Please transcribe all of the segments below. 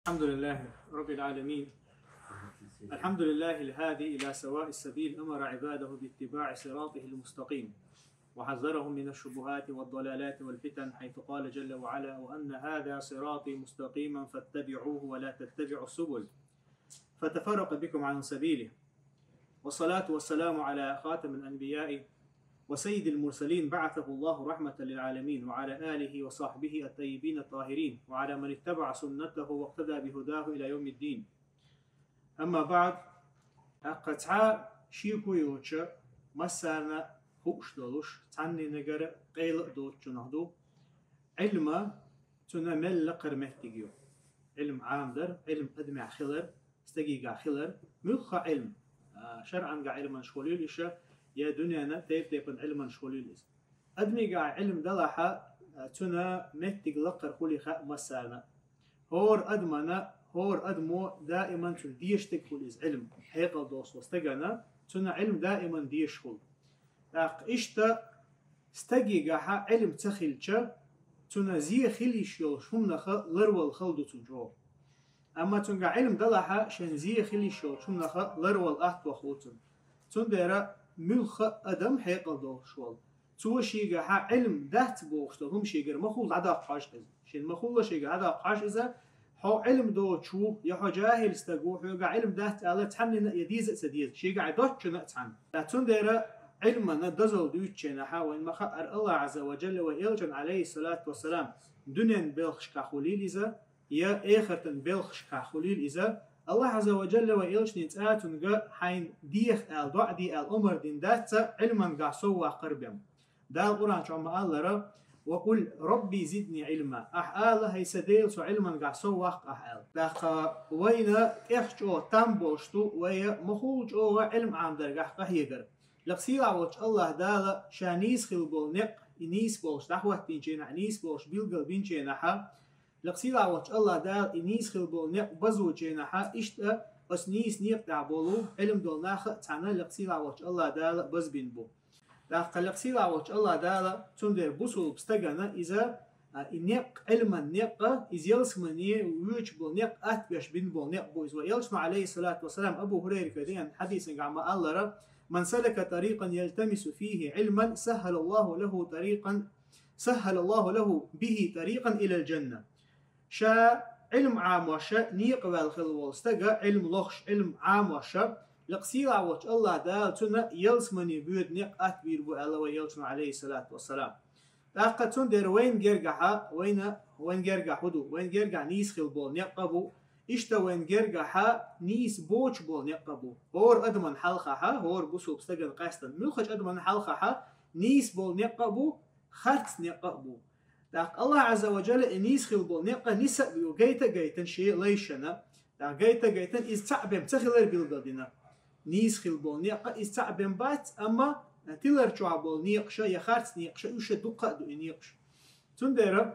الحمد لله رب العالمين. الحمد لله الهادي إلى سواء السبيل، أمر عباده باتباع صراطه المستقيم وحذرهم من الشبهات والضلالات والفتن، حيث قال جل وعلا: وأن هذا صراطي مستقيما فاتبعوه ولا تتبعوا السبل فتفرق بكم عن سبيله. والصلاة والسلام على خاتم الأنبياء وسيد المرسلين، بعثه الله رحمة للعالمين، وعلى آله وصحبه الطيبين الطاهرين، وعلى من اتبع سنته واقتدى بهداه إلى يوم الدين. أما بعد، أقطع شيكو يوتش مسارنا خوش دولوش تعني نجار قيل دوتش نهدو علم تنمل قرمتيجيو علم عامدر، علم أدمع خلر، استجيجا خلر، ملخ علم شرعا قا علما شغوليل إشا يا دنيانا تيب علما شغوليل إس أدمي قا علم دلحا تنا متج لقر خولي خاء مسارنا هور أدمنا هور أدمو دائما تديشتك خوليز علم حيقل دوس واستجانا تنا علم دائما ديشخول إشتا استجيجا علم تخيلشا تنا زي خليش يول شمنخ لرول خلدو تنجو. أما تنجا علم دلحا شن زي خليش يول شمنخ لرول أحتو خوتن تندرا ملخ أدم حيقل دو شوال تو شيجا علم دهت بوشتو هم شيجر مخول عدا قاش إذا شن مخول شيجا عدا قاش إذا حو علم دو تشو يحو جاهل استجو حيوجا علم دهت على تحنن يديز سديز شيجا عدوش نتحن لا تندرا علمنا دزل دوتشنا حاول مخاء الله عز وجل وإلجن عليه الصلاة والسلام دنيا بلخش كخليل إذا يا آخرة بلخش كخليل إذا الله عز وجل وإلجن يتآتون جا حين ديخ الدعاء دي الأمر دين دات علما قاسوا قربهم دا القرآن شو ما الله را وقل ربي زدني علما أحال هي سديل سو علما قاسوا أحال داخا وين إخشوا تنبوشتو ويا مخوج أو علم عام درجة قهيجر لقسيلا وش الله دالا شانيس خلبول نق إنيس بولش دعوة بينجينا إنيس بولش بيلقل بينجينا حا لقسيلا وش الله دال إنيس خلبول نق بزو جينا حا إشتا أسنيس نيق دعبولو علم دول ناخ تعنا لقسيلا وش الله دال بز بينبو داخل لقسيلا وش الله دالا تندر بوصل بستغانا إذا نق علما نق إزيلس مني ويوش بول نق أتبش بينبول نق بو إزوا يلسمع عليه الصلاة والسلام أبو هريرة كدين حديث عما الله را من سلك طريقا يلتمس فيه علما سهل الله له به طريقا إلى الجنة. شا علم عام وشا نيق والخلوال استجا علم لخش علم عام وشا لقسيلا وش الله دال تنا يلسمني بود نيق أتبير بو الله ويلسم عليه الصلاة والسلام. لقد در وين جرجها وين جرجح هدو وين جرجح نيس خلبول نيقبو إشتا وين جرجها نيس بوش بول نقبو هور أدمن حلقها هور بوسو بستجن قاستن ملخش أدمن حلقها نيس بول نقبو خرس نقبو داك الله عز وجل نيس خل بول نقا نسا بيو جيتا شيء ليشنا داك جيتا إز تعبم تخلر بيلقدنا نيس خل بول نقا إز تعبم بات أما تلر شو عبول نيقشة يا خرس نيقشة يوش دقة دو نيقش تندرب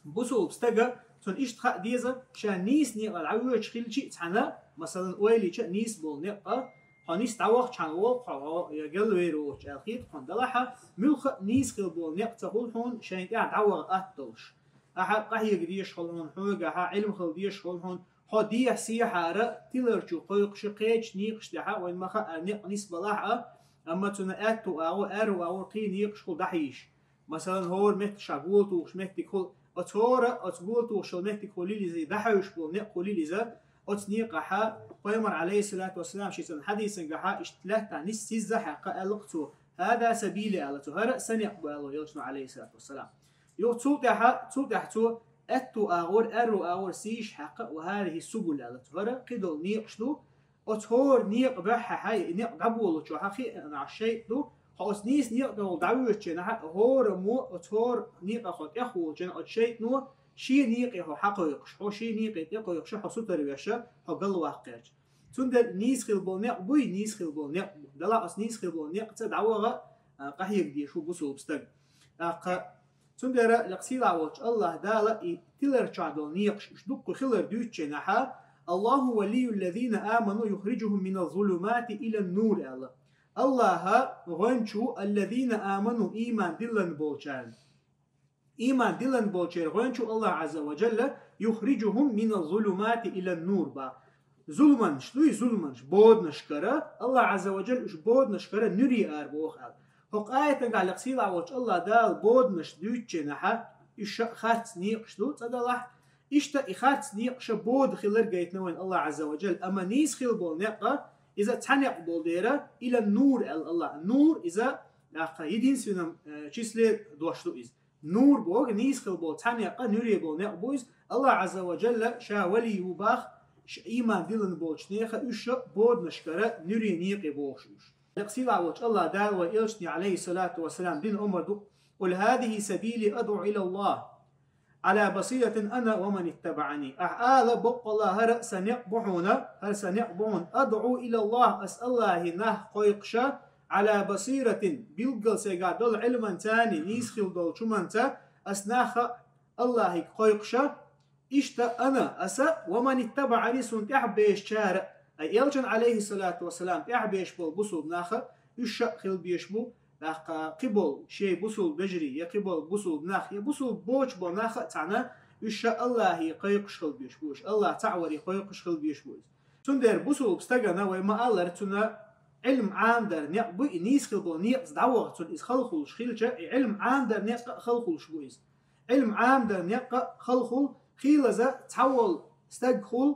بوسو بستجا تون إيش تخا ديزا شان نيس نيقا العوية خيل شيء تحنا مثلا ويلي شا نيس بول نيقا هنيس تعوق شان وقع يقل ويرو الخيط خن دلحة ملخ نيس خيل بول نيقا تقول هون شان قاعد تعوق أتدلش قهي قديش خلون حوجا علم خل ديش خلون حديه سيحارة تلرجو قيق شقيش نيقش دحا وين ما خا نيق نيس بلاحة أما تنا أتو أو قي نيقش خل دحيش مثلا هور مت شغول توش مت كل أتورا أتقول توصل مهتك خليل زي دحوش بول نق خليل زا أتنيق حا قيمر عليه الصلاة والسلام شيء حديث جحا اشتلت عن السزح قالقته هذا سبيل على تهرأ سنق بالله يلشنا عليه الصلاة والسلام يو توتحتو أتو أغور سيش حق وهذه السبل على تهرأ قدل نيقشلو أتهور نيق بحا حي نيق قبولو شو حقي أنا الشيء دو خلاص نيس نيق دعوة جنا هور مو أتهور نيق أخذ أخو جنا أتشيء نو شيء نيق يهو حقيقش هو شيء نيق يقيقش شو حصوتر بيشة هقل واقعش تندر نيس خلبون نيق بوي نيس خلبون نيق دلا أس نيس خلبون نيق تدعوة قهيق دي شو بسوا بستق تندر لقسيل عوج الله دالا تلر شعدل نيقش دق خلر دوت جنا الله ولي الذين آمنوا يخرجهم من الظلمات إلى النور الله غنشو الذين آمنوا إيمان دلن بولشان إيمان دلن بولشير غينشو الله عز وجل يخرجهم من الظلمات إلى النور با ظلمنش لوي ظلمنش بود نشكرا الله عز وجل اش بود نشكرا نري ار بوخ هوق آية قال لقسيلا وش الله دال بود نش دوتش نحا إش خارت نيقش دو تدلح إشتا إخارت نيقش بود خلر قيت نوين الله عز وجل أما نيس خل بول نقا إذا تنق بول ديرا إلى النور الله النور إذا يدين سنم چسل دوشتو إز نور بوغ نيس خل بول تنق نوري بول نق بوز الله عز وجل شا ولي وباخ إيمان دلن بولش نيخا إش بود نشكرا نوري نيقي بوشوش لقسيلا وش الله دال وإلشني عليه الصلاة والسلام دين أمر دو قل هذه سبيلي أدعو إلى الله على بصيرة أنا ومن اتبعني أعلى بق الله هر سنقبحون أدعو إلى الله أسأل الله نه قيقشا على بصيرة بلقل سيقادل علما تاني نيسخل دول شمانتا أسناخ الله قيقشا إشتا أنا أسا ومن اتبعني سنت أحبيش شارع أي إلجن عليه الصلاة والسلام أحبيش بول بصول ناخا إشا خل بيشبو قبل شيء بصول بجري يا قبل بصول ناخ يا بصول بوش بناخ تعنا إشا الله يقيقش خل بيشبوش الله تعور يقيقش خل بيشبوش تندر بصول بستجنا وما الله تنا علم عام در نقبو نيس خلبو نيقز دعوة تن إس خلخل شخيلشة علم عام در نق خلخل شبويز علم عام در نق خلخل خيلزة تحول استجخل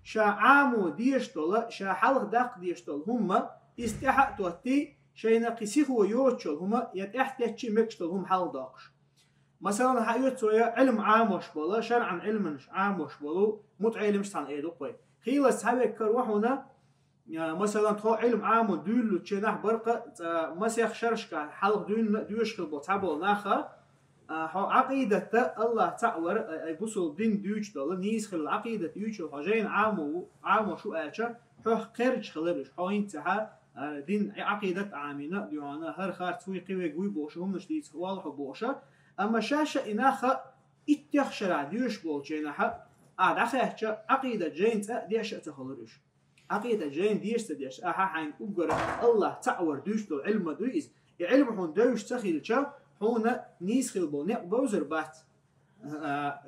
شا عامو ديشتولا شا حلق دق ديشتول هما استحق توتي شينا قسيه ويوتشل هما يتحتاج مكشتل هم حلق داقش مثلا حيوتسويا علم عاموش بولا شرعا علمنش عاموش بولو متعلمش عن ايدو قوي خيلز حبك روحنا مثلا تو علم عام دولو تشنح برقه مسيخ شرشكا حلق دوشخل بوتابول ناخا عقيدة الله تعور أي بصل دين دوش دول نيسخل عقيدة يوش حاجين عامو شو أشة حح قرج خلرش حين تها دين عقيدة عامينة ديوانا هر خارت سوي قوي قوي بوشة هم نشتيس واضح بوشة أما شاشة إناخا اتخشرع ديوش بوشينها أخيش عقيدة جين ديش تخلرش عقيدة جين ديش تديش حين أقرأ الله تعور دوش دول علم دويز علم هون دوش تخيلشة هنا نيسخل بو نقبوزر بات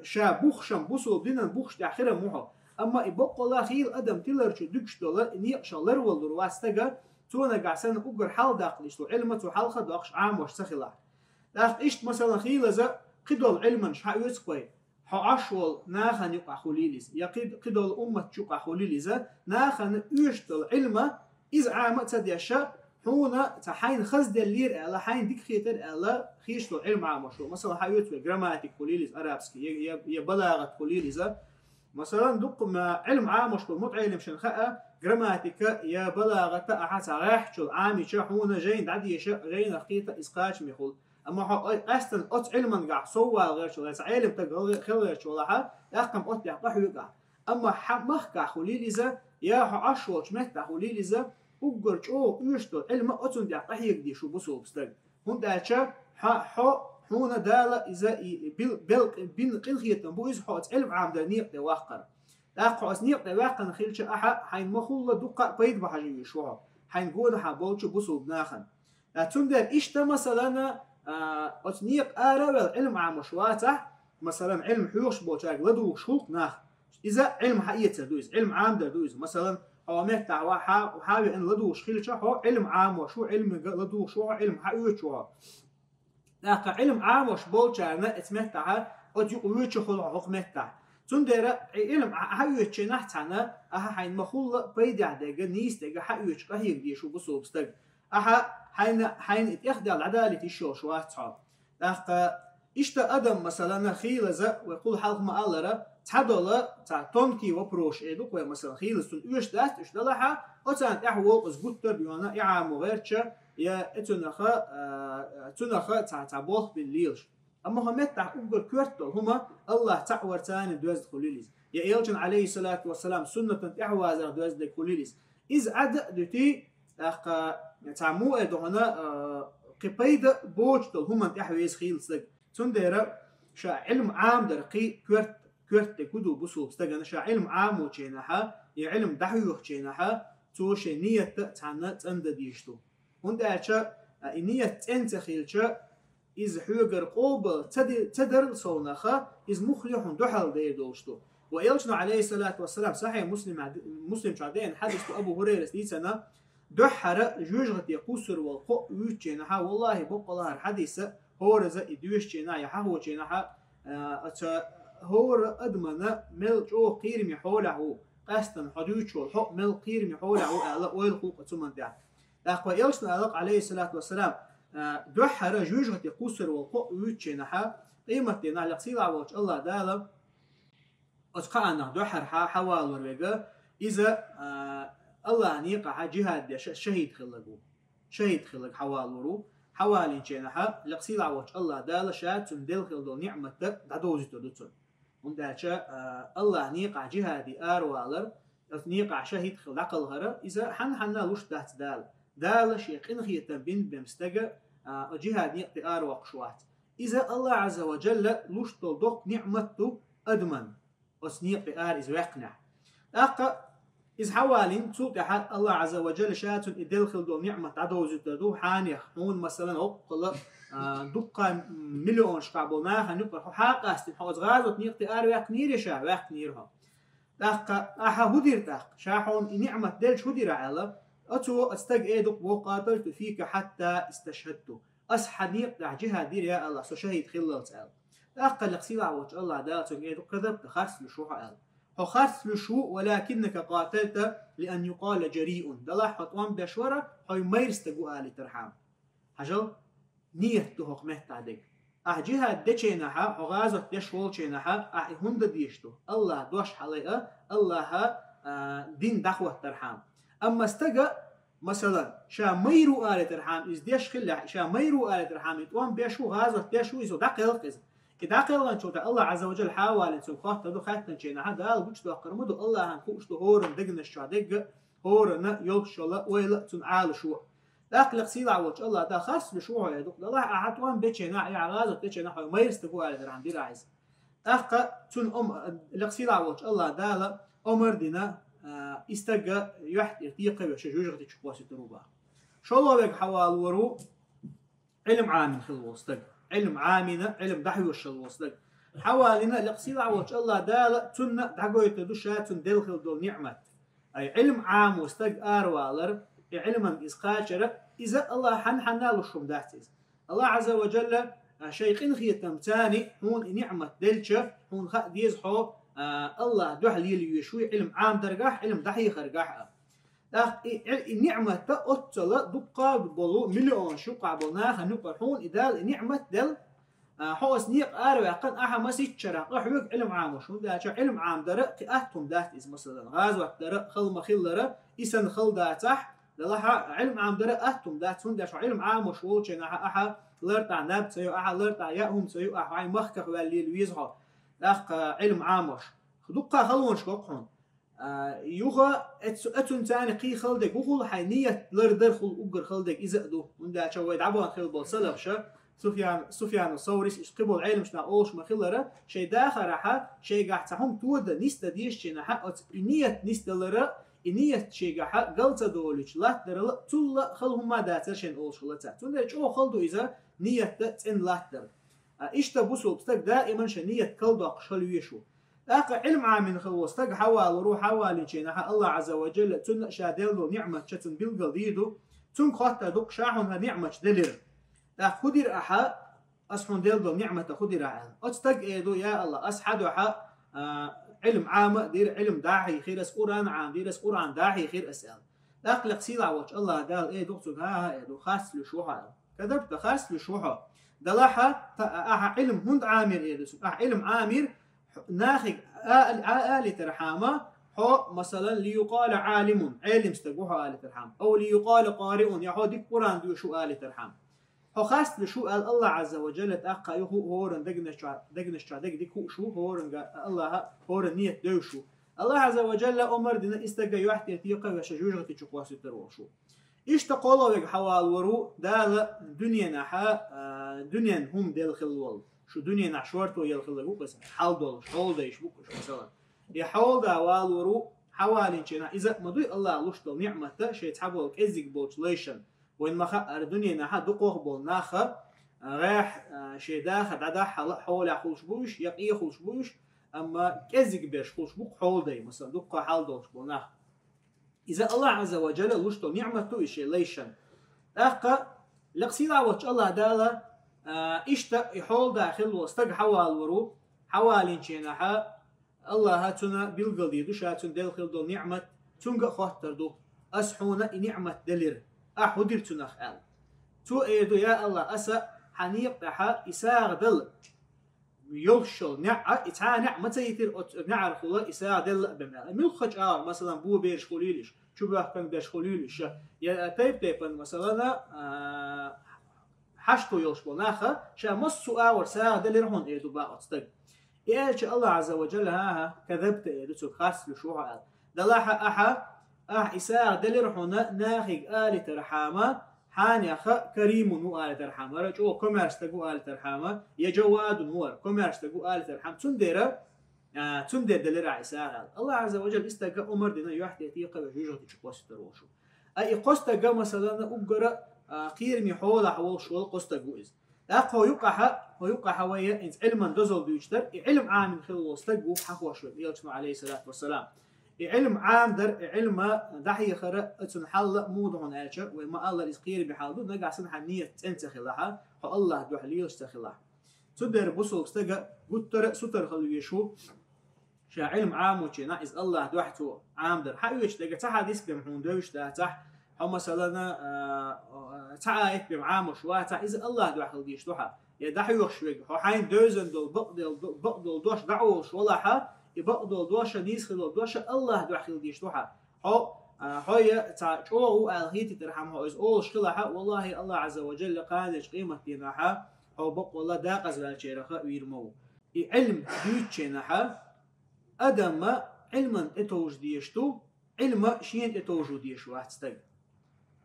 شا بوخشم بوصل دينا بوخش تأخير موها أما إبقى الله خيل أدم تلرش دكش دولا نيقش لرول واسطة تونا قاسن أقر حال داقلش تو علمة وحلقة داقش عام وش سخلا لأخ إشت مثلا خيل زا قدول علما شا يسقي حاشول ناخن يقع خليلز يقيد قدول أمة يقع خليلز ناخن يشتل علما إذ عامة تديشا هنا تحين خزد اللير على حين ديك خيتر على خيشتو علم عام شو مثلا حيوت جراماتيك خليلز أرابسكي يا بلاغة خليلز مثلا دق ما علم عام شو متعلم شنخاء جراماتيكا يا بلاغة أحد راح شو عامي شحونا جين عدي جين خيطة إسقاش ميخول أما أصلا أت علما قاع سوى غير شو علم تقول خير شو لها يقم أت يقطع يقع أما حمخ قاع خليلز يا عشوش مت خليلز أقرج يشتغل علم أتون دي قحيق دي شو بصو بستق هون داشا هون دالة إذا بين قلخية نبو إذا علم عام دا نيق دا واقر لاقع نيق دا واقر نخيلش أحا حين مخول دقة بيد بحاجة يشوها حين قول حابولش بصو بناخن لاتون دا إشتا مثلا أتنيق آرا علم عام شواتح مثلا علم حيوش بوشاق لدو شوق ناخ إذا علم حقيقة دويز علم عام دا دويز مثلا أوامر تعوها وحاول إن لدوش خيل شو علم عام وشو علم لدوش شو علم حقيقي شو لكن علم عام وش بولشارنا اسمتها أدي قويش خل حكمتها تندرا علم حقيقي شيء نحتنا أها حين مخول بيد عدقة نيس دقة حقيقي كهيك دي شو بصوب استق أها حين يخدع العدالة الشو شو أصحاب لكن إشتا أدم مثلا خيل ذا ويقول حلق ما الله تعدلا تعطونكي وبروش إيدوك ومثلا خيل سن يشدات يشدلها أتان إحوال أزبوتر بيانا إعام وغيرتشا يا تنخا تعبوث بالليلش أما هم يتع أقول كورتل هما الله تعور تاني دوز خليليز يا إيلجن عليه الصلاة والسلام سنة إحوازر دوز خليليز إذ عد دتي تعمو إدوهنا قبيد بوجتل هما إحويز خيل سلك تندرا شا علم عام درقي كورت كدو بصوب استجنا شا علم عام وشينها يا علم دحيوخ شينها توش نية تعنا تند ديشتو هند أشا نية أنت خيلشة إز حوجر قوبل تدر صونخا إز مخليح دحل دير دوشتو وإلشنا عليه الصلاة والسلام صحيح مسلم شعدين حدث أبو هريرة سنة دحر جوجغت يقصر والقو ويتشينها والله بقى الحديث هو رزا يدوشينا يحهو تشينها هو أدمن ملجو قيرم حوله قاستن حدوشو الحق مل قيرم حوله ألا ويلقوق ثمن ده أقوى إلشنا عليه الصلاة والسلام دحر جوجغت يقصر والقو ويتشينها قيمة دينا لقصيلا وجه الله دالا أتقانا دحر حوال ورقة إذا الله نيقع جهاد شهيد خلقو شهيد خلق حوال ورو حوالين شينها لقصيلا وجه الله دالا شاتن دل خلدو نعمة دادوزي تدوتن وندالشا الله نيقع جهادي آروالر نيقع شهيد خلق الهرة إذا حنا لوش دات دال شيق إنخية بين بمستقى جهاد نيقتي آرواق شوات إذا الله عز وجل لوش تلدوق نعمته أدمن وسنيقتي آر إذا يقنع إذ حوالين تلقى الله عز وجل شاتن إدل خلدو نعمة عدوزي تدو حانيخ هون مثلا أقل دقة مليون شقابوناها نقر حاقة استنحوز غازوت نيقتي آر ويقنير يشا ويقنيرها أحا هدير تاق شاحون نعمة دلش هدير على أتو أستق إيدك وقاتلت فيك حتى استشهدت أصحى نيقتع جهة دير يا الله سو شهيد خلال تعال أقل لقصيلا وجه الله دالتك إيدك كذبت خارس لشوح قال هو خارس لشو ولكنك قاتلت لأن يقال جريء دلاح حطوان بشورة هاي ميرس تقو آلي ترحام حجل نية تهوق مهتعدك جهة ديشينها غازت ديشوال شينها هند ديشتو الله دوش حليقة الله دين دخوة ترحام أما استقى مثلا شا ميرو آلي ترحام إز ديش خلع شا ميرو آلي ترحام يتوان بيشو غازت ديشو إزو دقل قز كداقل لنشوتا الله عز وجل حاول إنسو خاطر دو خاتن شينها دال بوشتو أقرمدو الله هنخوشتو هورن دقن الشعدق هورن يلشلا ويلا تنعال شو أقلق سيلا وجه الله دا خاص بشوه يدق الله أعطوان بيتشنا يا غازة بيتشنا حي ما يستقوا على درهم دي رايز أقا تون لقسيلا وجه الله دالا أمر دينا استقى يحت ارتيقى وشجوجة تشقوا ستروبا شو الله بيك حوال ورو علم عامن خل وستق علم عامنا علم دحي وشل وستق حوالنا لقسيلا وجه الله دالا تون دحقوا يتدوشات دلخل دول نعمة أي علم عام وستق آروالر علما إسقاطر إذا الله حنا لشوم داحتز الله عز وجل شيخين خيتم تاني هون نعمة دلشة هون خا ديزحو الله دحل يشوي علم عام درجح علم دحي خرجح النعمة تأتلا دقة بلو مليون شقع بلناها نقر هون إذا نعمة دل حوس نيق آرو يقن أحا مسيت شرق أحوك علم عام وشون داتش علم عام درق قئتهم داتز مثلا غازوة درق خل مخل درق إسن خل داتح لها علم عام درقتهم داتون داش علم عام وشول شنا أحا لرتع نبت سيو أحا لرتع يأهم سيو أحا عين مخكخ واللي لويزها أخ علم عام وش خدقة خلون شققهم يوغا أتون تاني قي خلدك وخل حينية لردر خل أجر خلدك إذا دو من داش هو يدعبون خل بالسلف شا سفيان الثوري إيش قبل علم شنا أولش ما خلره شيء داخل راحة شيء قاعد تهم تود نست ديش شنا حق نية نست لره إنية شيء حق قلت دولش لا ترى تول خلهم ما داتشين أول شغلته تندرج أو خلدو إذا نية تن لا تر إيش تبصوا بستك دائما شنية كلدق شلويشو أقع علم عامين خلوص تق حوال وروح حوالين شينها الله عز وجل تن شادلو نعمة شتن بالقديدو تن خاطر دق شاحنها نعمة دلر خدير أحا أصحون دلو نعمة خدير أحا أتستق إيدو يا الله أسحدو أحا علم عام دير علم داعي خير اس قرآن عام دير اس قرآن داعي خير اسأل أقلق سيلا وجه الله قال إيه دكتور ها إيه دو خاص لشوحة كذبت خاص لشوحة دلحة علم هند عامر إيه دو علم عامر ناخذ آلة ترحامة هو مثلا ليقال عالم علم استقوها آلة ترحام أو ليقال قارئ يحودك قرآن دو شو آلة ترحام هو خاص لشو قال الله عز وجل تأقى يهو هورن دقنش دق شو هورن الله هورن نية دوشو الله عز وجل أمر دنا استقى يحتي تيقى وشجوجة تشقوا ستر شو إيش تقولوا لك حوال ورو دال دنيا نحا دنيا هم دل خلول شو دنيا نحشورتو يلخل بوكس حال دول شول دايش بوكس مثلا يحول دا وال ورو حوالين شنا إذا مضي الله لشتل نعمة شيء تحول كإزيك بوتليشن وإن ما خا الدنيا نحا دقوه بول ناخا راح شي داخل دادا حول خلش بوش يقي خلش بوش أما كزق بيش خلش بوك حول داي مثلا دقة حال دوش بوناه إذا الله عز وجل لشتو نعمته إشي ليشن أخا لقصيدا وش الله دالا إشتا يحول داخل واستق حوال ورو حوالين شيناها الله هاتنا بالقلدي دوش هاتن داخل دو نعمة تنقى خاطر دو أسحونا نعمة دلير أحودر تنخ آل تو إيدو يا الله أسا حنيق دحا إساغ دل يلشل نعا إتعا نعمة يتر نعر خلا إساغ دل بمال ملخج مثلا بو بيرش خليلش شو بحكم بيرش خليلش يا تيبن مثلا حشتو يلشبو ناخا شا مصو ساغ دل رهون إيدو با أتستق إيش الله عز وجل ها كذبت إيدو تخاص لشوها آل دلاحا أحا إساغ دل رهون ناخيق آل ترحامة حاني أخا كريم نو آل ترحم رجو كوميرس تقو آل ترحم يجواد نور كوميرس تقو آل ترحم تندير دليل عيسى الله عز وجل استجا أمر دينا يحتي تيقى بجوجة تشقوس تروشو أي قستجا مثلا أبجر قير محول حول شوال قستجو إز أقوى يقع حوية إن علما دزل بيشتر علم عام من خلال استجو حقوا شوال يلتنا عليه الصلاة والسلام علم عام در علم دحي خرا تنحل موضوع نالشر وما الله يسقير بحالدو نقع سنح النية تنتخلها حو الله دوحليل استخلها تدر بصل استجا قتر ستر خلويشو شا علم عام وشينا إز الله دوحتو عام در حيوش تجا تحديث بمحون دوش تح حو مثلا تعايت بمعام وشواتا إز الله دوحل ديش دوحا يا دحيوش شوي حو حين دوزن دول بقدل دوش دعوش ولا حا يبقدو دوشة نيسخلو دوشة الله دوحل ديش دوحا هاي تعجوه الهيتي ترحمه إز أول شكلها والله الله عز وجل قادش قيمة دينها أو بق والله داقز بالشيرخة ويرمو علم ديوتشينها أدم علما اتوج ديشتو علم شين اتوجو ديشو هتستق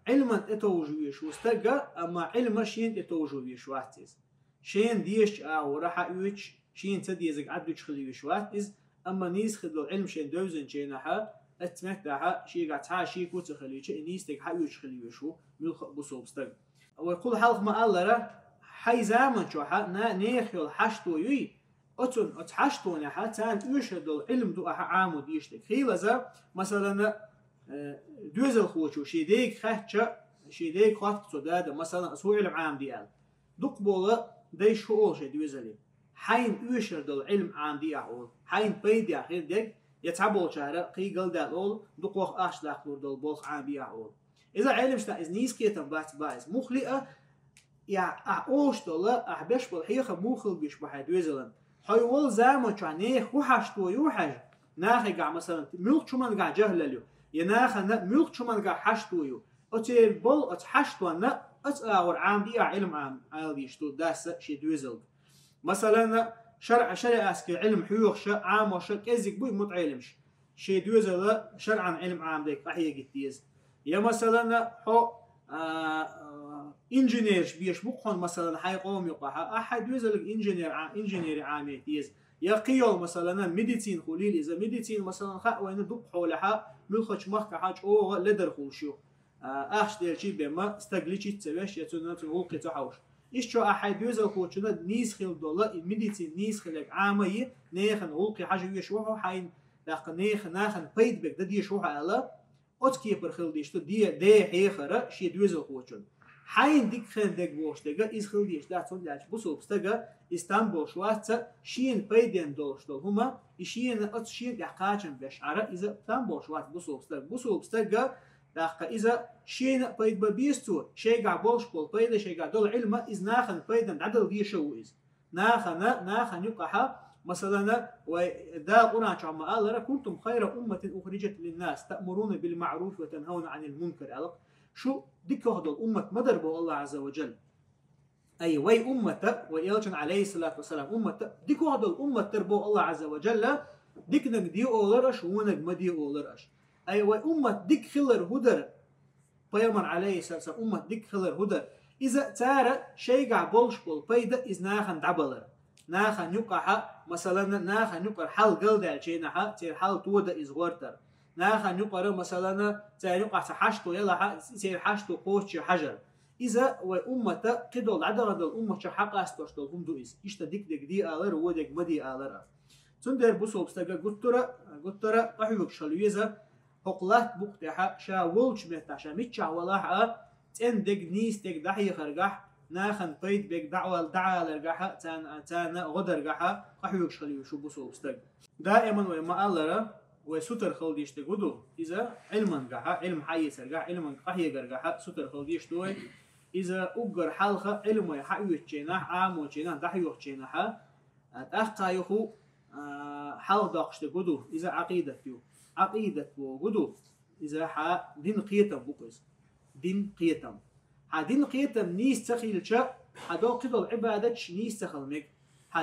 علما اتوجو ديشو استقى أما علم شين اتوجو ديشو هتس شين ديش ورحا يوتش شين تديزق عدوش خلي وشوات إز أما نيس خدلو علم شين دوزن شينها اتمتعها شي قاعد تعا شي كوت خلي شي نيستك حيوش خلي وشو ملخ بصوب استق ويقول حلق ما الله را حي زمن شوحا نيخيل حشتو يي أتون أتحشتو نحا تان يشهدو علم دو عامو ديشتك خيلزا مثلا دوزل خوشو شي ديك خاتشا شي ديك خاتك سوداد مثلا سو علم عام ديال دقبولا ديش هو شي دوزلي حين يشهدو علم عام ديال حين بيدي أخير ديك يتعبوا شهر قيقل دالول دقوخ أش داخل دول بوخ عام بيعول إذا علم شتا إز نيس كيتن بات بايز مخلئة يا أوش دولا أحبش بالحيخة مخل بيش بحيد ويزلن حيوال زامن شانيخ وحشتو يوحج ناخي قاع مثلا ملك شمان قاع جهلليو يناخ ملك شمان قاع حشتو يو أتير بول أتحشتو أنا أتأور عام دي علم عام عاليشتو داسة شي دويزل مثلا شرع أسكي علم حيوخ عام وش كزك بوي متعلمش شي دويزل شرعا علم عام ديك أحيا قتيز يا مثلا حو انجينيرش بيش بقون مثلا حي قوم يقع أحد يوزل انجينير عامي تيز يقيل مثلا ميديسين خليل إذا ميديسين مثلا خا وين دق حولها ملخش مخ حاج أو لدر خلشو أخش ديرشي بما استقليشي تسويش يتونا تقولك تحوش إيش شو أحد يوزل خوشنا نيس خل دولار الميديسين نيس خلك عامي نيخن قولك حاجة يشوفه حين لقى ناخن بيد بك ده يشوفه على أتكيبر خل ديشتو دي حيخرة شي دوزل خوشن حين ديك خن ديك بوش دقا إز خل ديش داتون لاش بوسوب استقا إستانبول شواتسا شين بيدين دولشتو هما إشين أتشين يحقاچن بشعرة إذا إستانبول شوات بوسوب استقا داقا إذا شين بيد ببيستو شيقع بولشبول بيدا شيقع دول علمة إز ناخن بيدن عدل ديشو إز ناخن يقعها مثلا ودا قرآن شعما قال كنتم خير أمة أخرجت للناس تأمرون بالمعروف وتنهون عن المنكر ألق شو ديك هذا الأمة مدربه الله عز وجل أي وي أمة ويلجن عليه الصلاة والسلام أمة ديك هذا الأمة تربو الله عز وجل ديك نجدي أولرش ونج مدي أولرش أي وي أمة ديك خلر هدر بيامر عليه الصلاة والسلام أمة ديك خلر هدر إذا تارى شيء قع بولش بول بيدا إذ ناخن دبلر ناخن يقع مثلا ناخن يقع حال قلد الشينها تير حال تودا إز ورتر ناخن يقع مثلا تير يقع تحشتو يلا تير حشتو قوش حجر إذا وأمة قدول عدد الأمة حق أستوشتول هم دوئس إشتا ديك دي آلر وديك مدي آلر تندر بوسو بستغا قطرة قحيوك شلويزة هقلات بقتها شا ولش مهتا شا ميتشا ولاحة تن ديك نيس ديك دحي خرقح ناخن قيد بيك دعوة لرقحة تان غدر قحة قحيوك شلوي شو بوسو بستغ دائما وما آلر وستر خلديش تقولوا إذا علما قحة علم حي سرقح علما قحي قرقحة ستر خلديش توي إذا أجر حلقة علم يحيو تشينح عام وتشينح دحيو تشينحها أتأخى يخو حلق داقش تقولوا إذا عقيدة وجودو إذا دين قيتم بقيس دين قيتم دين قيتم نيس تخيل شا دو قتل عبادتش نيس تخل مك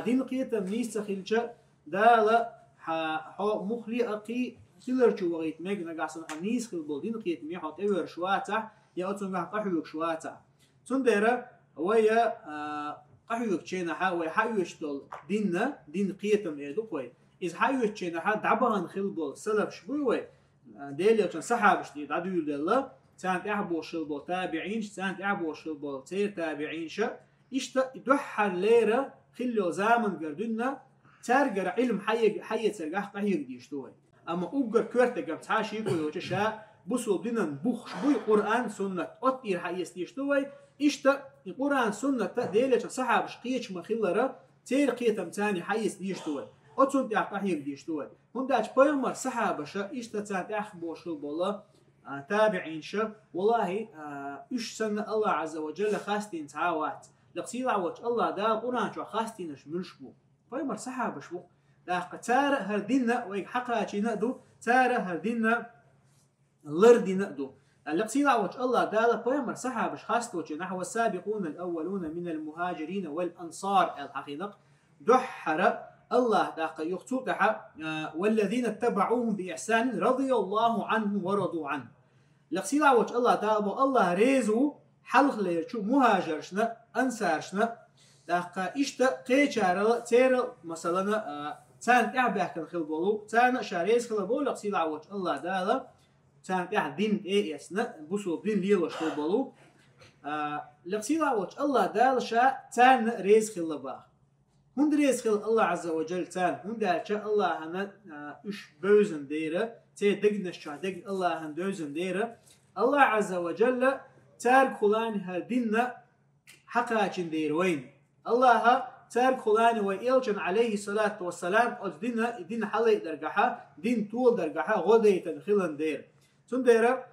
دين قيتم نيس تخيل شا دالا مخلي أقي سيلر شو وغيت مك نقاسن نيس خل بول دين قيتم يحط إيور شواتا يا أتون قحيوك شواتا تندرة ويا قحيوك تشينها ويا حيوش دول دين قيتم إيدو قوي إذا حيوش تشينها دعبان خل بول سلف شبوي ديلي عشان صحابش دي دعدو يدلا سانت أحبو شلبول تابعين سانت أحبو شلبول تير تابعين شا إشتا يدوحر ليرة خلو زامن قردنا تارجر علم حي ترجح قحيوك ديشتوي أما أوجر كورت جم تعاشي كل وجشة بوسو دينا بوخ شبوي قرآن سنة أطير حي ديشتوي إشتا القرآن سنة ديلي عشان صحابش قيش مخلرة تير قيتم تاني حي ديشتوي أتصنت أحقاهيك ديشتوي هم داش بيمر صحابة شا إشتا تانت أحبو شلبول تابعين شا والله إيش سنة الله عز وجل خاستين تعاوات لقصيل عوج الله دا قرآن شو خاستينش ملشبو بيمر صحابة شو داق تارة هردينا ويك حقا شي نقدو تارة هردينا لردي نقدو لقصيل عوج الله دا بيمر صحابة خاستو نحو السابقون الأولون من المهاجرين والأنصار الحقيقة دحر الله داق يقصدها والذين اتبعوهم بإحسان رضي الله عنهم ورضوا عنه لقصيل عوج الله دابو الله ريزو حلق ليرشو مهاجرشنا أنصارشنا داق إشتا قيشار تير مثلا تان إعباك الخلبولو تان شاريز خلبولو لقصيل عوج الله دالا تان دين إيسنا بوسو دين ليلوش خلبولو لقصيل عوج الله دالا شا تان ريز خلباه هند ريز خل الله عز وجل تان هند شا الله هنا إش بوزن ديره تي دقنا شا دق الله هن دوزن ديره الله عز وجل تارك خلاني هالديننا حقاچن دير وين الله تارك خلاني وإلجن عليه الصلاة والسلام أز دين حلي درجحة دين طول درجحة غدية خلان دير تنديره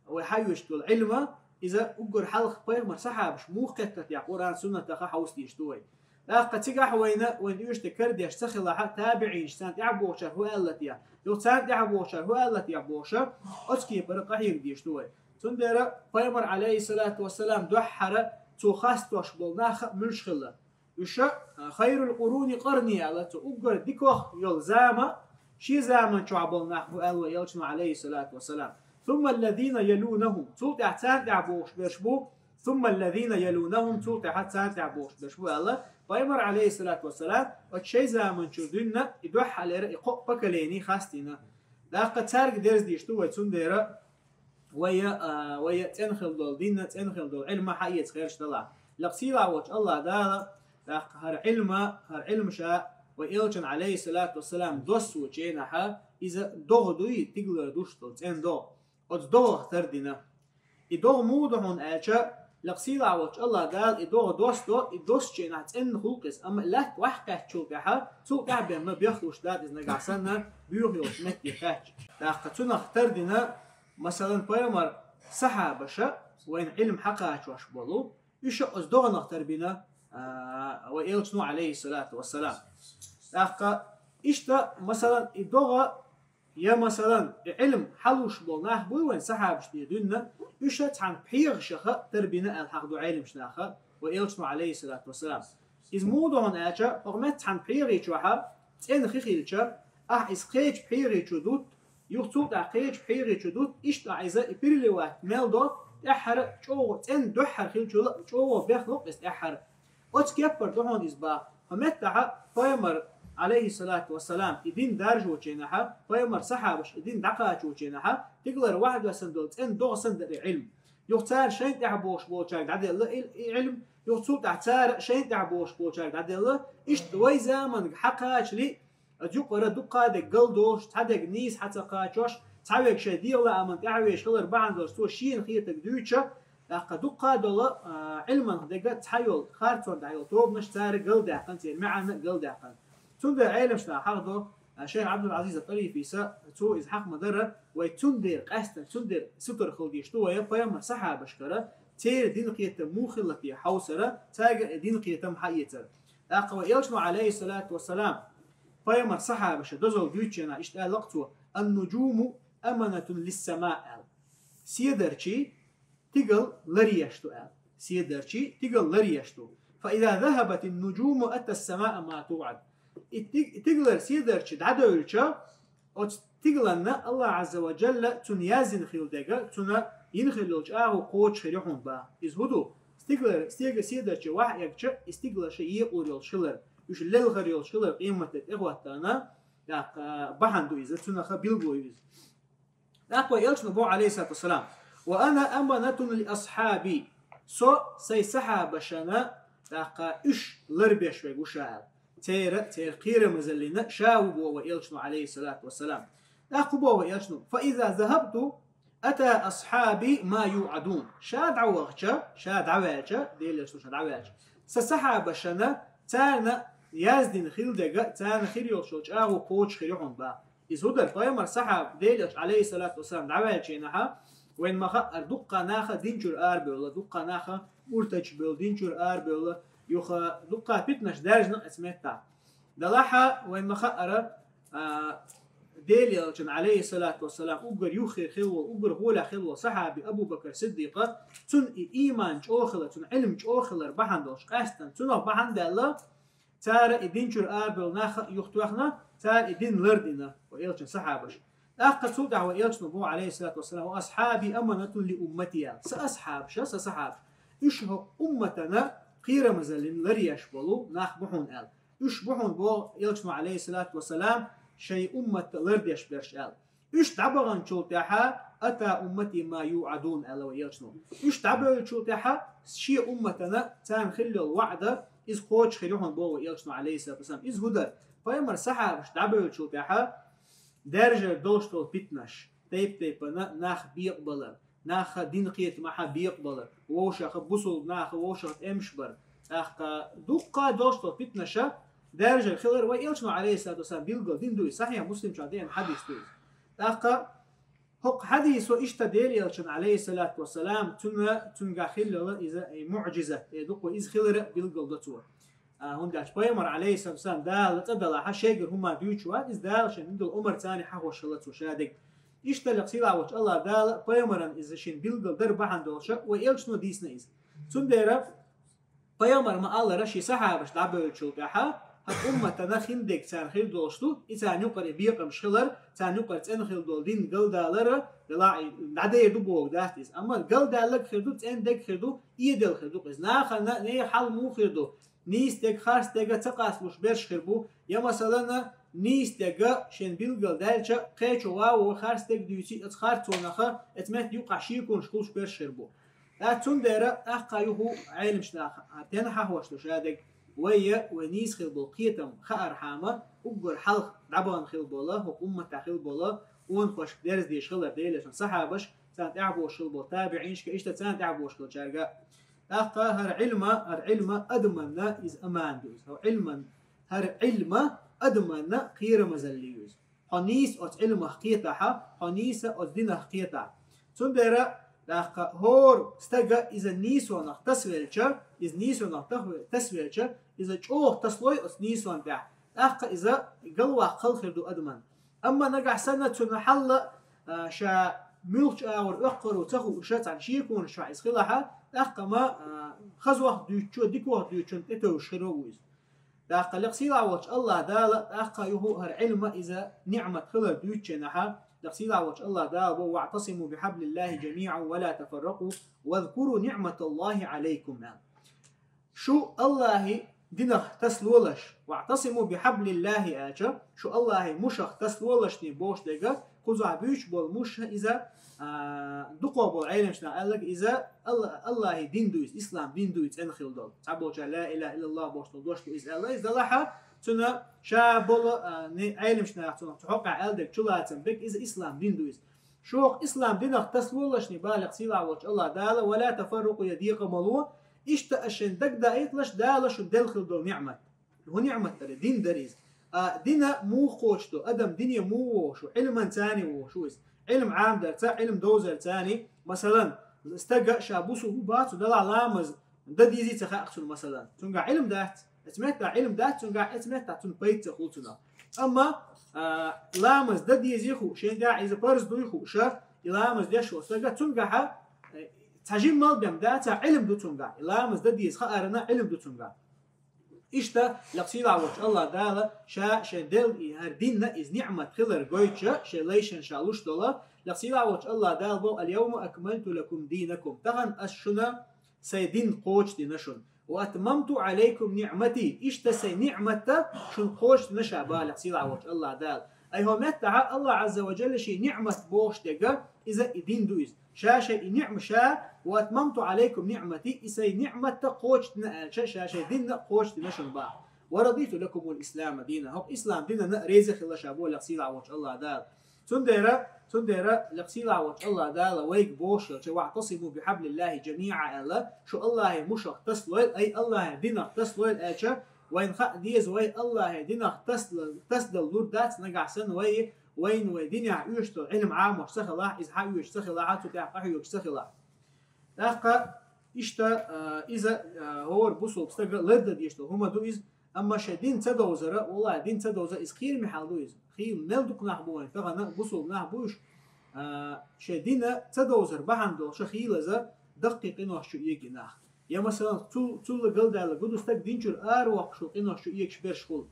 ويحيوش طول علمه إذا أجر حلق بيغمر صحابش مو قتت يا قرآن سنة تخا حوستي يشتوي لا قتيجح وين يوش تكرد يشتخل تابعين سانت يعبوشر هو التي لو سانت يعبوشر هو التي يعبوشر أسكي برقة يردي يشتوي تنديره بيغمر عليه الصلاة والسلام دحر تو خاستوش بولناخ ملشخلة يشا خير القرون قرني على تو أجر ديكوخ يلزامه شي زامن شو عبولناخ هو الله يلشن عليه الصلاة والسلام ثم الذين يلونهم تلت احسان تعبوش برشبو ثم الذين يلونهم تلت احسان تعبوش برشبو الله بيمر عليه الصلاة والسلام وشي زامن شو دينا يدوح على رأيقو بكاليني خاستينا لاقا تارك درس ديشتو ويتسون ديرا ويا تنخل دول دينا تنخل دول علم حقيت خيرش طلع لقصيلا وش الله دالا لاقا هر علم شاء وإلجن عليه الصلاة والسلام دوس وشينها إذا دوغدوي تقلر دوشتل تين دو أصدوغ تردنا إدوغ مودهون آجا لقصيل عوش الله قال إدوغ دوس شينا تين خلقس أما لا توحكه تشوكها توقع بما بيخلوش داد إذن قعسنا بيوخيوش متي خاتش لاقتنا تردنا مثلا بيامر صحابشا وين علم حقاش واشبولو يشا أصدوغ نختر بنا وإلجنو عليه الصلاة والسلام لاقا إشتا مثلا إدوغ يا مثلا علم حلوش بولناه بوي وين صحابش ديدنا يشت عن بحيغ شخا تربينا الحق دو علم شناخا وإلشنو عليه الصلاة والسلام إذ مودون آجا أغمت عن بحيغي شوحا تين خيخيلشا إسقيج بحيغي شدود يخطوط أقيج بحيغي شدود إشتا عايزة إبريليوات ميلدو أحر شو تين دحر خيل شو بيخلق أحر أتكبر دهون إزبا فمتع فيمر عليه الصلاة والسلام إدين دارج وجينها فيمر صحابش إدين دقاج وجينها تقدر واحد وسندول إن دو سند العلم يختار شين تعبوش بوشاك عدل الله علم يخصو تعتار شين تعبوش بوشاك عدل الله إيش دوي زمن حقاش لي أجوقرا دقة دقلدوش تحدق نيس حتى قاچوش تعويق شدير لا أمن تعويش خلر بعندوش تو شين خيتك دوتشا لقد دقة دول علما دقة تحيل خارتون دعيل توب مش تار قلد عقن تير معنا قلد عقن تندر علم شنا حقدو الشيخ عبد العزيز الطريفي تو إزحاق مدرة ويتندر قاستا تندر ستر خلديش تو ويقيم صحة بشكرة تير دين قيتة موخلة في حوسرة تاج دين قيتة محيطة أقوى يلشنو عليه الصلاة والسلام قيم صحة بش دزل دوتشنا إشتاء لقطو النجوم أمانة للسماء سيدرشي تقل لريشتو سيدرشي تقل لريشتو فإذا ذهبت النجوم أتى السماء ما توعد تقلر سيدرشي دعدولشا تقلنا الله عز وجل تنيازن خلدقا تنا ينخلوش قوش خريحون با إزهدو استقلر سيدرشي واحد يكشا استقلر شيء يقول شلر يش للغر يلشلر قيمة إخواتنا بحندو إذا تنا خبيلغو إذا أقوى يلشن بو عليه الصلاة والسلام وأنا أمانة لأصحابي سي سحاب شنا إش لربيش ويقوشا تير قير مزلنا شاو بو يلشن عليه الصلاة والسلام أقوى بو يلشن فإذا ذهبت أتى أصحابي ما يوعدون شاد عواجة ديل يلشن شاد عواجة سسحاب شنا تانا يازدين خيلدقة تانا خيريو شوش قوش خيريحون با إزهدر قيمر صحاب ديلش عليه الصلاة والسلام دعواتي نحا وين مخا دقة ناخا دينجر آربي ولا دقة ناخا مرتج بيل دينجر آربي ولا يوخا دقة بيتنش دارجنا اسمتا دلاحا وين مخا أرى ديلش عليه الصلاة والسلام أقر يوخي خلوة أقر غولا خلوة صحابي أبو بكر صديقة تن إيمان جوخلة تن علم جوخلة بحندوش قاستن تن بحند الله تار إدينجر آربل ناخ يختوخنا تار إدين لردنا وإلشن صحابش أخذ سودع وإلشن نبو عليه الصلاة والسلام وأصحابي أمانة لأمتي سأصحاب سأصحاب إشه أمتنا خير مزلين لريش بلو ناخ بحون آل إش بحون بو إلشن عليه الصلاة والسلام شيء أمة لرديش برش آل إش دعبغن شلتها أتى أمتي ما يوعدون آل وإلشنو إش دعبغن شلتها شيء أمتنا تان خلي الوعدة إز خوش خيرهم بو يلشنو عليه الصلاة والسلام إز هدر فيمر صحة مش دعبه شو تاعها درجة دوشتو بيتنش تيبنا ناخ بيقبل ناخ دين قيت معها بيقبل ووشخ بوصل ناخ ووشخ امشبر أخ دقة دوشتو بيتنشة درجة خير ويلشنو عليه الصلاة والسلام بيلقى دين دوي صحيح مسلم شادين حديث دوي أخ هق حديث وإشتديل يلشن عليه الصلاة والسلام تنجا خلل إذا معجزة دقوا إذ خلر بيلقى دتور هنداش بيمر عليه الصلاة والسلام دال تدل حشيجر هما ديوشوات إذ دال شن عند الأمر تاني حوش شلت وشادق إشتلق سيلا وش الله دال بيمرن إذا شن بيلقى دربا عندوش ويلشنو ديسنا إذ تندير بيمر ما الله رشي صحابش دعبه تشوفها أمتنا خندق تان خير دوشتو إتان يقر بيقم شلر تان يقر تان خير دول دين قلدالر دلاعي نعدا يدوبوك داستيز أما قلدالك خيردو تان دك خيردو إيدل خيردو قز ناخلنا ني حال مو خيردو نيس تك خارس تك تقاس مش برش خيربو يا مثلا نيس تك شن بيلقل دالشا قيچو واو خارس تك ديوتي اتخار تونخه اتمت يوقع شيكون شكوش برش خيربو أتون ديرا أقايوه علم شناخ تنحا هوشتو شادق ويا ونيس خلبو قيتم خار حامة وقر حلق دعبان خلبو الله وقمة خلبو الله ونخش درس ديش خلر ديلشن صحابش تان تعبو شلبو تابعينش كإشتا تان تعبو شلو شارقا أقا هر علم أدمنا إز أمان دوز هر علم أدمنا خير مزليوز حنيس أت علم حقيقتها حنيس أت دين حقيقتها تون ديرا لأقا هور استجا إذا نيسون تسويلشا إذا نيسون تسويلشا إذا جوه تسوي أس نيسون تاع أقا إذا قلوا قل خيردو أدمن أما نجح سنة نحل شا ملك أور أقر وتخو شات عن شيء يكون شو عايز خلاها أقا ما خزوه ديوتشو ديكوه ديوتشون تتو شرويز أقا لقصير عوج الله دال أقا يهو هر علم إذا نعمة خلر ديوتشنها لقصير عوج الله دال واعتصموا بحبل الله جميعا ولا تفرقوا واذكروا نعمة الله عليكم شو الله دينخ تسلولش واعتصموا بحبل الله آجا شو الله مشخ تسلولش نبوش دقا قزع بيش بول مش إذا دقوا بول علم شنا قال لك إذا الله دين دويس إسلام دين دويس أنخيل دول تعبوا لا إله إلا الله بوش دوش إذا الله إذا لها تنا شابول علم شنا تنا تحقق ألدك شلاتن بك إذا إسلام دين دويس شوق إسلام دين اختصلولش نبالغ سيلا وش الله داله ولا تفرق يديق ملو إشتأشن دك دايتلش دالش دلخل دول نعمة هو نعمة دين دريز دينا مو خوشتو أدم دنيا مو وشو علم ثاني وشو علم عام درتا علم دوزر ثاني مثلا استجا شابوسو بات ودلع لامز ده ديزي تخاقسون مثلا تنقع علم دات اتمتع علم دات تنقع اتمتع تنبيت خلطنا أما لامز ده ديزي خو شين دا إذا بارز دوي خو شا لامز ديش وستجا تنقع تجيب مال بيم داتا علم دو تنقع لامز ده ديز خارنا علم دو تنقع إشتا لقصيلا وش الله دالا شا دل هر ديننا إز نعمة خلر قويتشا شا ليشن شالوش دولا لقصيلا وش الله دالا بو اليوم أكملت لكم دينكم تغن أشنا سيدين قوش دي نشن وأتممت عليكم نعمتي إشتا سي نعمتا شن قوش نشا با لقصيلا وش الله دالا أي هو متى الله عز وجل شي نعمة بوش دقا إذا دين دويز شاشة نعم شا وأتممت عليكم نعمتي إسي نعمة قوش شاشة دين قوش نشن با ورضيت لكم الإسلام دينا هو إسلام دينا نريزخ الله شابو لقصيل عوش الله دال تنديرا لقصيل عوش الله دال ويك بوش واعتصموا بحبل الله جميعا الله شو الله مش اختصلوا أي الله دين اختصلوا الأشياء وين خا ديز وين الله دين اختصل اللور دات نقع سن وين ودين يعيش علم عام وشتخ الله إذا حيو يشتخ الله عطوا تحيو يشتخ الله لقى إشتا إذا هو بوصل بستقل لدد يشتغل هما دويز أما شدين تدوزر والله دين تدوزر إز خير محل دويز خير ملدق نحبوين فغنا بوصل نحبوش شدين تدوزر بحندل شخيل إذا دقيق إنه شو يجي نح يا مثلا طول قلد على قدوس تك دينشر أروق شو إنه شو يجي برشخول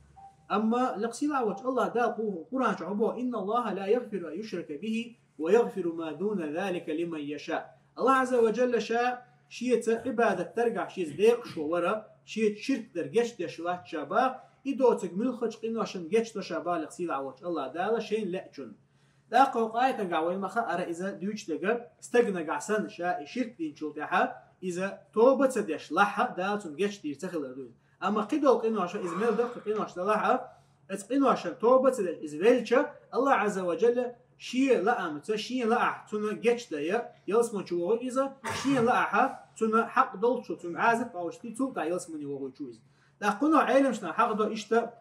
أما لقصيل عوج الله داقوه قرآن شعبه إن الله لا يغفر أن يشرك به ويغفر ما دون ذلك لمن يشاء الله عز وجل شاء شيء عبادة ترجع شيء ديق شو ورا شيء شرك درجش تشوات شبا إدوتك ملخش قنوا عشان جش تشبا لقصيل عوج الله دالا شيء لأجن داقوا قاية تجعوين ما خأر إذا ديوش تجا استجنا جعسن شاء شرك دين شو تها إذا توبة تدش لحها دالتون جش تيرتخل الدول أما قدوا قنوا عشان إذا مل دق قنوا عشان لحها قنوا عشان توبة تدش إذا فيلشة الله عز وجل شيء لا أمت شيء لا أح تنا جش ده يلسمون شو هو إذا شيء لا أح تنا حق دول شو تنا عازف أو شتي تول تاع يلسمون هو شو إذا لا قنوا علم شنا حق ده إشتا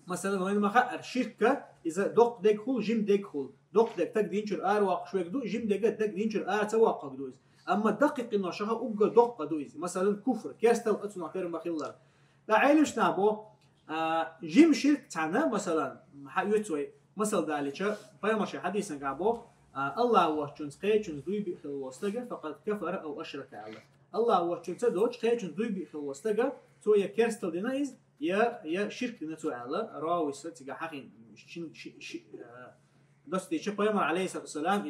مثلا وين ما خأر شركة إذا دق دخول جيم دخول دق دك تك دينشر واق شوي دو جيم دك تك دينشر تواق دوز أما دقيق إنه شها أبغى دق دوز مثلا كفر كيستل أتونا كرم بخيلار لا علم شنا بو جيم شرك تاعنا مثلا حيوتوي مثل ذلك بيمشي حديثنا قابو الله وشون سقيتون دوي بخل وستجا فقد كفر أو أشرك على الله وشون تدوج سقيتون دوي بخل وستجا تو يا كيرستل دينايز يا شرك نتو على راوي ستجا حقين دوستي شو بيمر عليه الصلاة والسلام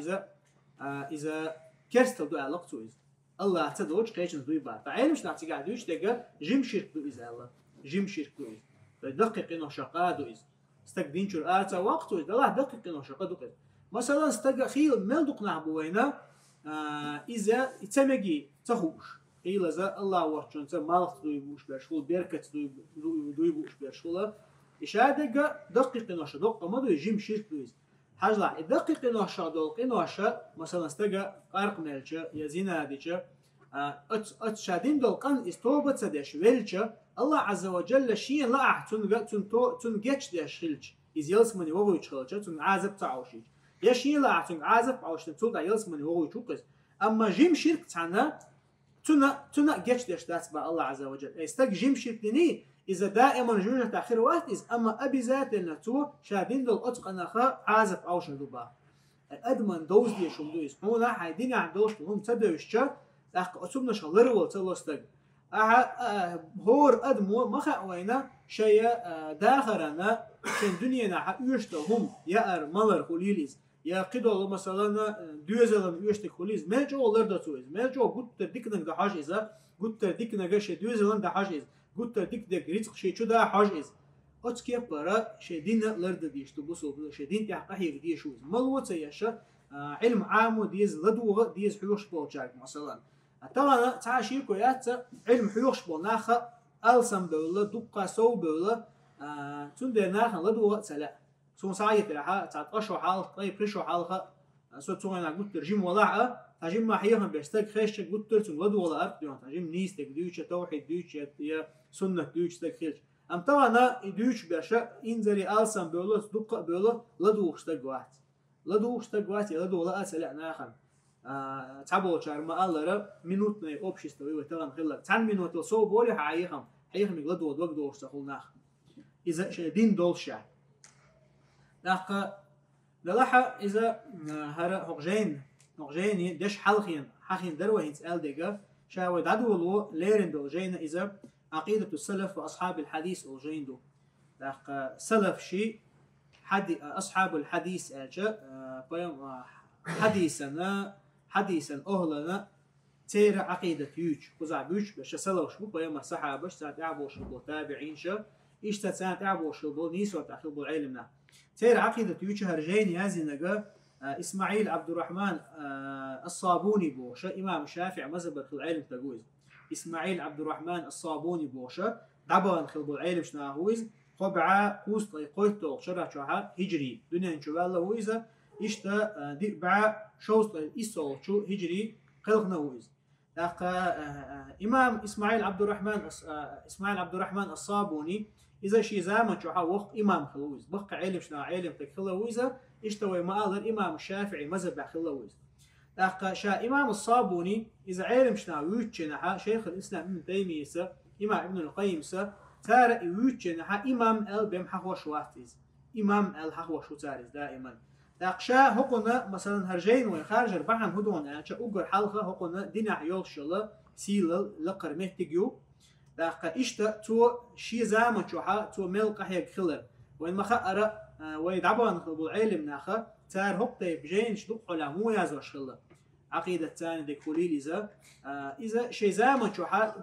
إذا كيرستل دو علاقته الله تدوج سقيتون دوي بعد فعين مش نعطيك عدوش تجا جيم شرك دو إذا الله جيم شرك دو فدقق إنه شقا دو استقدين شو وقته إذا الله دقق إنه شقا دو مثلا استقخيل ملدق نعبوينا إذا يتمجي تهوش قيل إذا الله وحشون مالك دويبوش برشول بركة دويبوش برشولا إشادة دقيق نوشة دقة ما دو يجيم شرك دويز حاجة دقيق نوشة دقيق نوشة مثلا استقى قارق ملشة يزينا ديشة أتشادين دلقان استوبة تدش ولشة الله عز وجل شيء لا أحتن تنجش دش خلش إذ يلسمني وهو يشخلش تنعازب تعوشيش يشين لا أحتن عازب عوشتن تلقى يلسمني وهو يشوقز أما جيم شرك تاعنا تنا جش دش دات با الله عز وجل استق جيم شرك دني إذا دائما جوجة تأخير وقت إذ أما أبي ذات النتو شادين دل أتق أنخا عازب عوشن دوبا أدمن دوز دي شم دوز هنا حيدين عن دوش هم تدوشة أخ أتوبنا شغلر وتلو استق هور أدمو ما خاوينا شيء داخرنا شن دنيانا حيشتهم يأر مالر خليليز يا قدوا مثلا دوزلن يشتك خليز ما جو لردا تويز ما جو قلت ديكنك ده حاج إذا قلت ديكنك شيء دوزلن ده حاج إذ قلت ديك رزق شيء شو ده حاج إذ أتكي برا شدين لرد ديش تبصوا شدين تحقيق ديش وز ملوت يشة علم عام ديز لدوغ ديز حيوش بوجاك مثلا طبعا تعاشي كويات علم حيوش بوناخ ألسم بولا دقة سو بولا تندر ناخ لدوغ سلا سون سايت لها تعطشوا حال طيب رشوا حالها سو تسوينا قلت ترجم وضعها ترجم ما حيهم بيستك خيش قلت ترجم لدوغ الأرض يوم ترجم نيستك ديوش توحيد ديوش يا سنة ديوش تكخيش أم طبعا ديوش باشا إنزري ألسم بولا دقة بولا لدوغ اشتقوات لدوغ اشتقوات يا لدوغ لا سلا ناخن تعبوا شهر ما الله منوتنا أوبشيستوي وتغن خلك 10 منوت سو بولي حيهم يقلدوا وقدوا اشتغل ناخ إذا شدين دولشة لقى للحة إذا هرا هقجين دش حلخين دروهين سأل دقة شاود عدو ليرن دولجين إذا عقيدة السلف وأصحاب الحديث أولجين دو لقى سلف شيء أصحاب الحديث حديثا أهلنا تير عقيدة يوج خزع بيوج بش سلوش بو بيما صحابة ساعات يعبوش البو تابعين شا إشتا ساعات يعبوش البو نيسو تأخذ بو علمنا تير عقيدة يوج هرجين يازنقا إسماعيل عبد الرحمن الصابوني بوشا إمام الشافعي مذهب العلم تقويز إسماعيل عبد الرحمن الصابوني بوشا دبان خلبو العلم شناهويز قبعة قوس قويتو شرع شوها هجري دنيا نشوال هويزة إشتا دي بع شوز إسول شو هجري خلقنا هويز إمام إسماعيل عبد الرحمن الصابوني إذا شي زمان شوها وقت إمام خلويز بقى علم شنا علم تكخلويزة اشتوي ما قال الإمام الشافعي مذهب خلويز شا إمام الصابوني إذا علم شنا ويتشنها شيخ الإسلام ابن تيمية إمام ابن القيم تارا ويتشنها إمام بهم حقوش واتيز إمام حقوش وتاريز دائما شا هقنا مثلا هرجين وخارج ربعن هدون يعني شا أقر حلقة هقنا دينا يولشلا سيل لقر مهتجو إشتا تو شي زامن شوها تو ملقى هيك خلر وين ما خأر ويدعبان خلبو العلم ناخا تار هقطي بجين شدوق على مو يازوش خلر عقيدة تاني دي كوليل إذا شي زامن شوها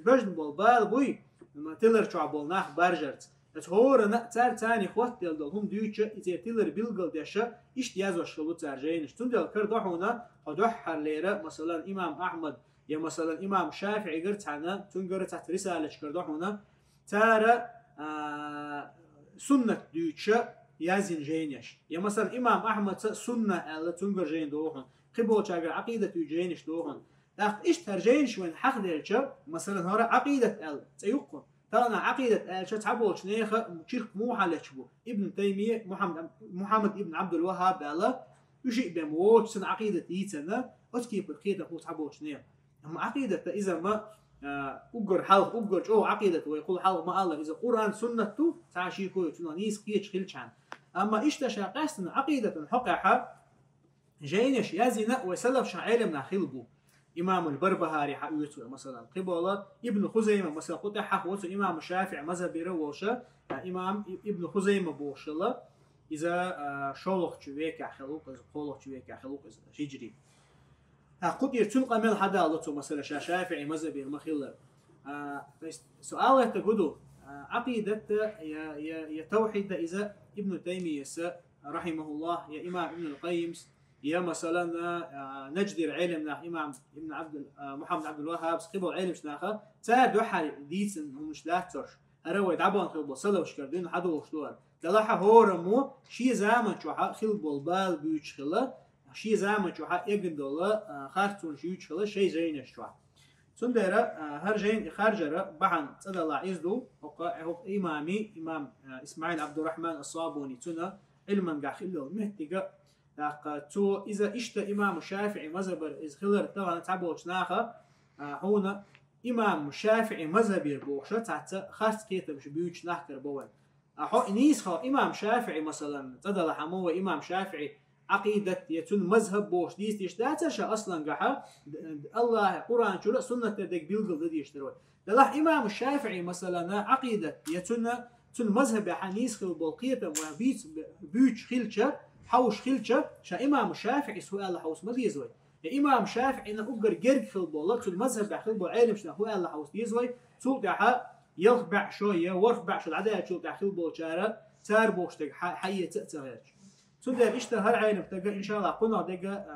بجن بالبال بوي لما تلر شوها بالناخ برجرت تهور تار تاني خوات دلهم ديوتشا إذا تلر بيلقل ديشا إشت يازوش خلبو تارجينش تندل كردوحونا هدوح حرليرة مثلا إمام أحمد يا مثلا إمام شافعي قرت عنا تنقرت تحت رسالة كردوحونا تارا سنة ديوتشا يازين جينيش يا مثلا إمام أحمد سنة ألا تنقر جين دوحون خبو شاقر عقيدة جينيش دوحون لكن إيش ترجينش وين حق ديرشا مثلا هورا عقيدة ألا تيقون ترانا عقيدة ألا تعبوش نيخة شرك موحى لشبو ابن تيمية محمد ابن عبد الوهاب ألا يشيء بموت سن عقيدة يتسنة أتكيب القيدة هو تعبوش نيخة أما عقيدة إذا ما أقر حلق أقر أو عقيدة ويقول حلق ما الله إذا قرآن سنة تعشي كوي تنانيس قيتش خلشان أما إشتشا قاسنا عقيدة حقها جينش يازينا ويسلف شعيرنا خلبو إمام البربهاري حقيقته مثلا قبل ابن خزيمة مثلا قطع حقوته إمام الشافعي مذهب روشة إمام ابن خزيمة بوشلا إذا شولق شويك خلوق إذا قولق شويك خلوق إذا هجري قد يرتون قمل حدا لطو مثلا شافعي مذهبي المخيلة سؤال تقولوا عقيدة يا توحيد إذا ابن تيمية رحمه الله يا إمام ابن القيم يا مثلا نجد العلم إمام ابن محمد عبد الوهاب قبل علم شناخه تاد وحر ديتن ومش لاتش أروي دعبان خلبو صلوا شكردين حدا وشلوه تلاحظ هورمو شي زمان شو خلبو البال بيوش خلا شي زمان شو يجن دولا خارتون شيوش خلا شيء زين شو سندرة هرجين خارجرة بعن صدى الله عزدو هو إمام إسماعيل عبد الرحمن الصابوني تنا علما قاخله مهتجا تو إذا إشت إمام الشافعي مذهب إذ خلر طبعا تعبوش ناخا هنا إمام الشافعي مذهب يربوشة تحت خاص كيتا مش بيوش نحكر بوان نيس خا إمام شافعي مثلا تدل حمو إمام شافعي عقيدة يتون مذهب بوش ديس تشتاتش أصلا قحا الله قرآن شو سنة تدك بيلقل دي يشتروي دلح إمام الشافعي مثلا عقيدة يتون مذهب حنيس خل بالقية وبيت بيوش خلشة حوش خلشة شا إمام الشافعي سؤال حوس ما ديزوي يا إمام شافعي إن أقر جرج خل بالله تون مذهب خل بالعلم شنا هو الله حوس ديزوي سوق قحا يلخبع شوية ورخبع شو العداية شو داخل بوشارة تار بوشتك حية تأتهاش سودر إشتا هر عين بتجا إن شاء الله قلنا دجا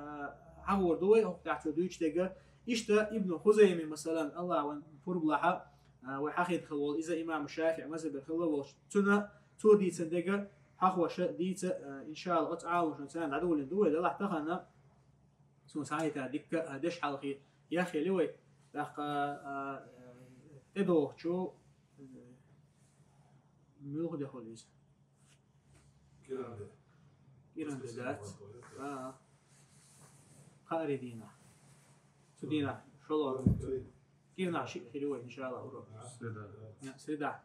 عور دوي أو تحت دويش دجا إشتا ابن خزيمة مثلا الله وان فربلها وحقيقة خلول إذا إمام الشافعي مذهب الخلول تنا تودي تندجا حقوش ديت إن شاء الله تعالى وشون سان عدول دوي الله تخنا سون سايتا دكا دش حلقي يا أخي لوي دق تدو شو ملوك دخوليز إيران ذات قاري دينا سدينا شلون كيرنا شيء حلوة إن شاء الله سيدا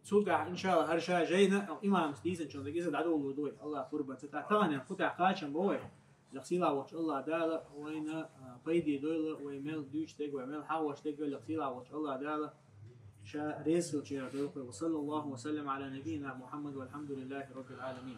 تسوقع إن شاء الله هرشا جينا إمام ستيزن شون ذكيز عدو الودوي الله قربان تتعتغني قطع قاشم بوي لقسيلا وش الله دالا وين قيدي دويلا ويميل دوش تيج ويميل حاوش تيج لقسيلا وش الله دالا شا ريسل شير دويلا وصلى الله وسلم على نبينا محمد والحمد لله رب العالمين.